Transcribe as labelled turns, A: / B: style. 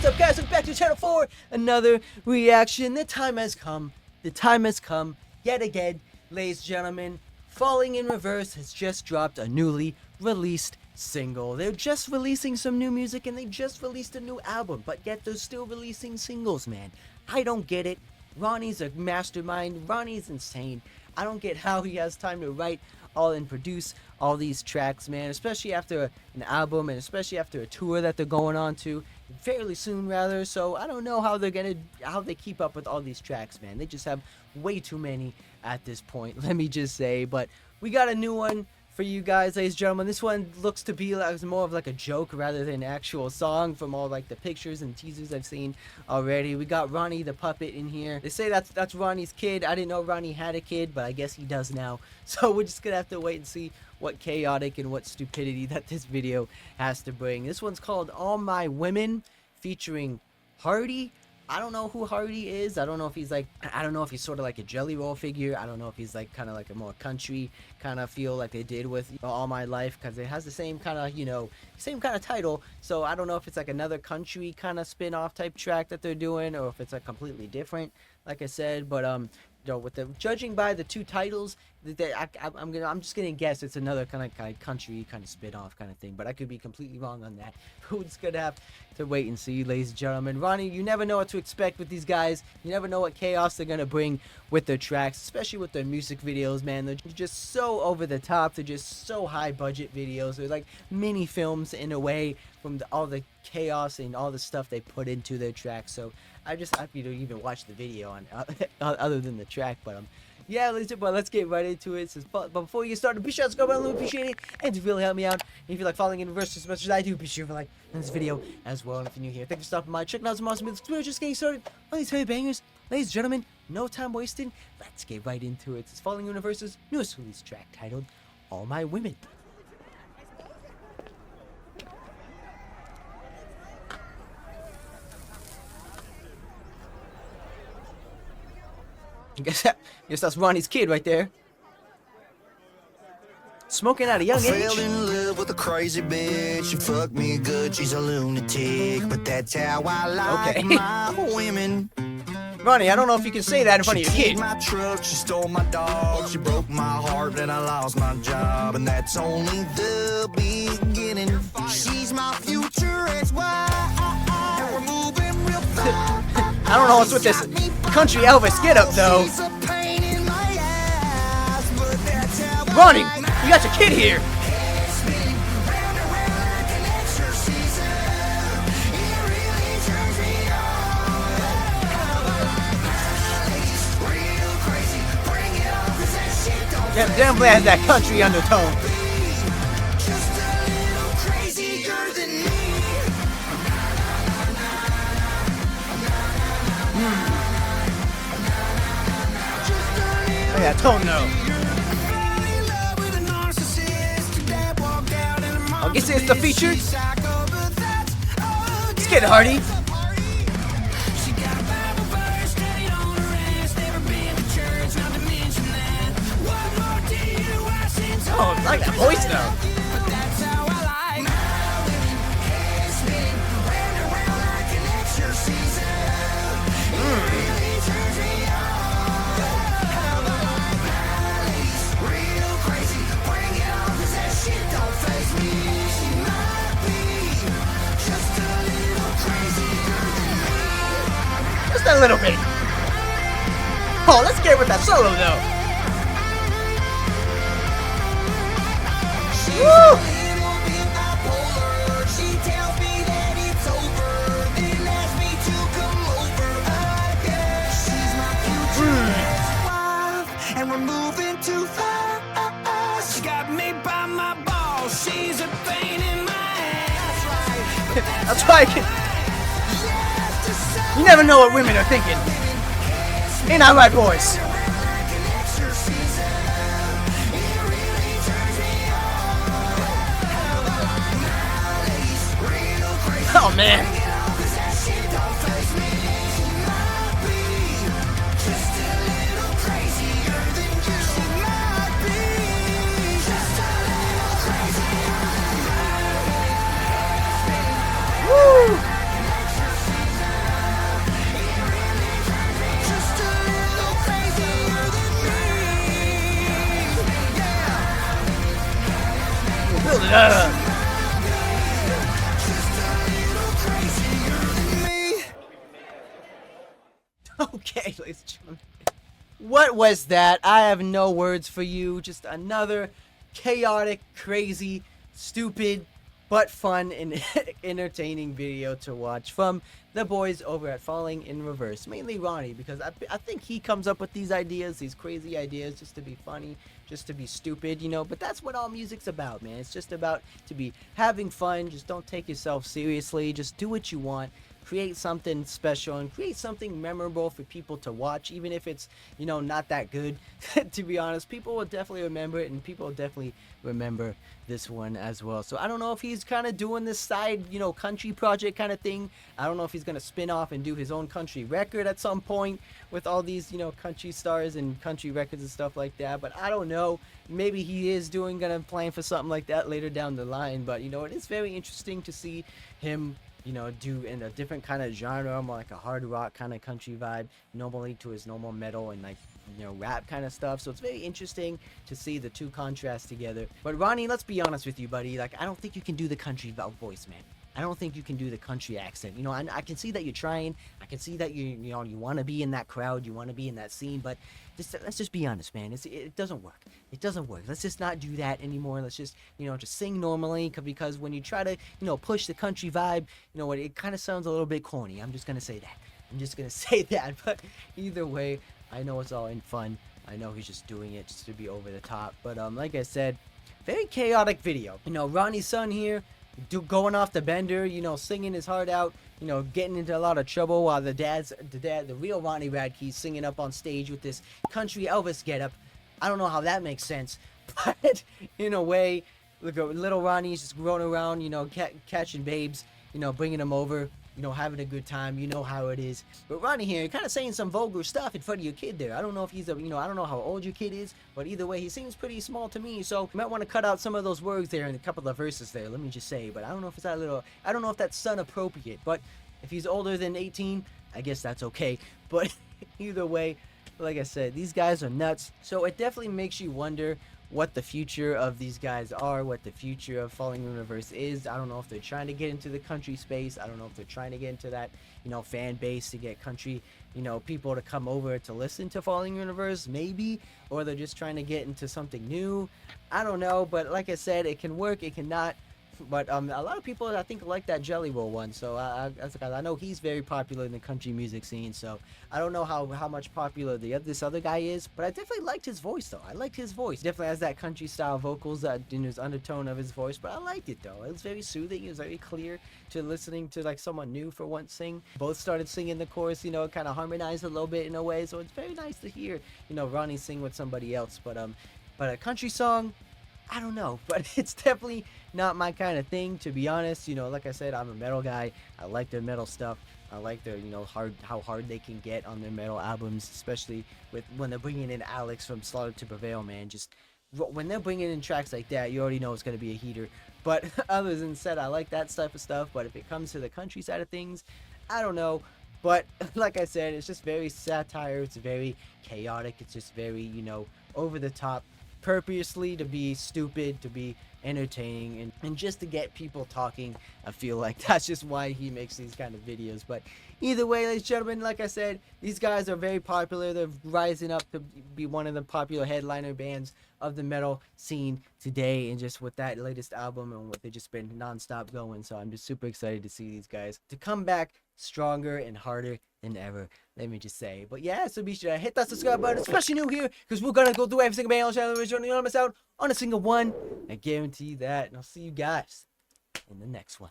A: What's up, guys? Welcome back to Channel 4. Another reaction. The time has come. The time has come yet again, ladies and gentlemen. Falling in Reverse has just dropped a newly released single. They're just releasing some new music and they just released a new album, but yet they're still releasing singles, man. I don't get it. Ronnie's a mastermind. Ronnie's insane. I don't get how he has time to write and produce all these tracks, man, especially after an album and especially after a tour that they're going on to fairly soon, rather. So I don't know how they keep up with all these tracks, man. They just have way too many at this point, let me just say. But we got a new one for you guys, ladies and gentlemen. This one looks to be like more of like a joke rather than an actual song from all like the pictures and teasers I've seen already. We got Ronnie the puppet in here. They say that's Ronnie's kid. I didn't know Ronnie had a kid, but I guess he does now. So we're just gonna have to wait and see what chaotic and what stupidity that this video has to bring. This one's called All My Women, featuring Hardy. I don't know who Hardy is. I don't know if he's like, I don't know if he's sort of like a Jelly Roll figure. I don't know if he's like kind of like a more country kind of feel like they did with All My Life, because it has the same kind of, same kind of title. So I don't know if it's like another country kind of spin-off type track that they're doing, or if it's like completely different, like I said. But with the judging by the two titles, I'm just gonna guess it's another kind of country kind of spin-off kind of thing, but I could be completely wrong on that. We're just gonna have to wait and see, ladies and gentlemen. Ronnie, you never know what to expect with these guys. You never know what chaos they're gonna bring with their tracks, especially with their music videos, man. They're just so over the top. They're just so high budget videos. They're like mini films in a way from all the chaos and all the stuff they put into their tracks. So I'm just happy to even watch the video on other than the track. But yeah, let's get right into it. But before you get started, be sure to subscribe. I really appreciate it, and to really help me out. And if you like Falling in Reverse as much as I do, be sure to like this video as well. And if you're new here, thank you for stopping by, checking out some awesome videos. We're just getting started on these heavy bangers, ladies and gentlemen. No time wasted. Let's get right into it. It's Falling in Reverse's newest release track titled "All My Women." I guess that's Ronnie's kid right there. Smoking at a young age.
B: I fell in love with a crazy bitch. She fucked me good, she's a lunatic. But that's how I like my women.
A: Ronnie, I don't know if you can say that in front of your kid.
B: My truck, she stole my dog. She broke my heart and I lost my job. And that's only the beginning. She's my future ex-wife. And we're moving real fast.
A: I don't know what's with this country Elvis get up though. Ronnie, you got your kid here. Yeah, definitely has that country undertone. Oh yeah, tone no. I guess it's the feature. Let's get it, Hardy. Oh, I like that voice though. Just a little bit. Oh, let's get with that solo though. Woo!
B: And we're moving too fast. She got me by my balls. She's a pain in my ass.
A: That's right. You never know what women are thinking. Ain't I right, boys? Oh man. Woo! Okay, ladies and gentlemen. What was that? I have no words for you. Just another chaotic, crazy, stupid, but fun and entertaining video to watch from the boys over at Falling in Reverse. Mainly Ronnie, because I think he comes up with these ideas, these crazy ideas, just to be funny, just to be stupid, you know. But that's what all music's about, man. It's just about to be having fun. Just don't take yourself seriously. Just do what you want. Create something special and create something memorable for people to watch, even if it's, you know, not that good. To be honest, people will definitely remember it, and people will definitely remember this one as well. So I don't know if he's kind of doing this side, you know, country project kind of thing. I don't know if he's gonna spin off and do his own country record at some point with all these, you know, country stars and country records and stuff like that. But I don't know. Maybe he is gonna plan for something like that later down the line. But you know, it is very interesting to see him, you know, do in a different kind of genre, more like a hard rock kind of country vibe, normally to his normal metal and like, you know, rap kind of stuff. So it's very interesting to see the two contrasts together. But Ronnie, let's be honest with you, buddy. Like, I don't think you can do the country voice, man. I don't think you can do the country accent. You know, I can see that you're trying. I can see that you know, you want to be in that crowd, you want to be in that scene. But let's just be honest, man. It doesn't work. It doesn't work. Let's just not do that anymore. Let's just, you know, just sing normally. Because when you try to, you know, push the country vibe, you know what? It kind of sounds a little bit corny. I'm just gonna say that. I'm just gonna say that. But either way, I know it's all in fun. I know he's just doing it just to be over the top. But like I said, very chaotic video. You know, Ronnie's son here, going off the bender, you know, singing his heart out, you know, getting into a lot of trouble while the real Ronnie Radke's singing up on stage with this country Elvis getup. I don't know how that makes sense, but in a way, look at little Ronnie's just growing around, you know, catching babes, you know, bringing them over, you know, having a good time. You know how it is. But Ronnie here, kind of saying some vulgar stuff in front of your kid there. I don't know if he's you know, I don't know how old your kid is, but either way, he seems pretty small to me. So you might want to cut out some of those words there in a couple of verses there. Let me just say. But I don't know if it's that little. I don't know if that's son appropriate. But if he's older than 18, I guess that's okay. But either way, like I said, these guys are nuts. So it definitely makes you wonder what the future of these guys are, what the future of Falling in Reverse is. I don't know if they're trying to get into the country space. I don't know if they're trying to get into that, you know, fan base to get country, you know, people to come over to listen to Falling in Reverse, maybe, or they're just trying to get into something new. I don't know, but like I said, it can work, it cannot. But a lot of people, I think, like that Jelly Roll one. So I know he's very popular in the country music scene. So I don't know how much popular this other guy is, but I definitely liked his voice though. I liked his voice. Definitely has that country style vocals that in his undertone of his voice, but I liked it though. It was very soothing. It was very clear to listening to like someone new for once sing. Both started singing the chorus, you know, kind of harmonized a little bit in a way. So it's very nice to hear, you know, Ronnie sing with somebody else. But a country song, I don't know, but it's definitely not my kind of thing, to be honest. You know, like I said, I'm a metal guy. I like their metal stuff. I like their, you know, how hard they can get on their metal albums, especially with when they're bringing in Alex from Slaughter to Prevail, man. Just when they're bringing in tracks like that, you already know it's going to be a heater. But other than said, I like that type of stuff. But if it comes to the country side of things, I don't know. But like I said, it's just very satire. It's very chaotic. It's just very, you know, over the top, purposely to be stupid, to be entertaining, and just to get people talking. I feel like that's just why he makes these kind of videos. But either way, ladies and gentlemen, like I said, these guys are very popular. They're rising up to be one of the popular headliner bands of the metal scene today, and just with that latest album and what they've just been non-stop going. So I'm just super excited to see these guys to come back stronger and harder than ever, let me just say. But yeah, so be sure to hit that subscribe button, especially new here, because we're gonna go through every single band on the channel. You don't miss out on a single one. I guarantee that. And I'll see you guys in the next one.